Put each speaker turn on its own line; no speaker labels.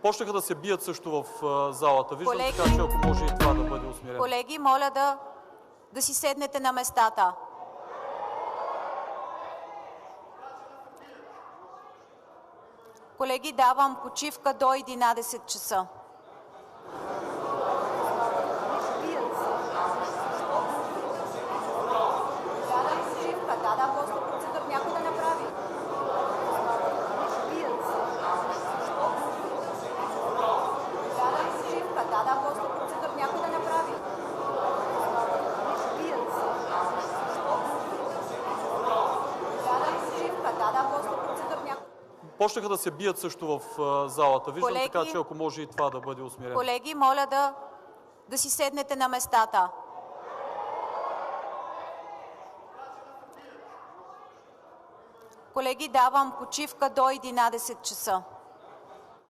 Почнаха да се бият също в залата. Виждам,
Колеги,
така че ако може и това да бъде усмирено.
Колеги, моля да си седнете на местата. Колеги, давам почивка до 11 часа.
Почнаха да се бият също в залата. Виждам,
Колеги,
така че ако може и това да бъде усмирено.
Колеги, моля да си седнете на местата. Колеги, давам почивка до 11 часа.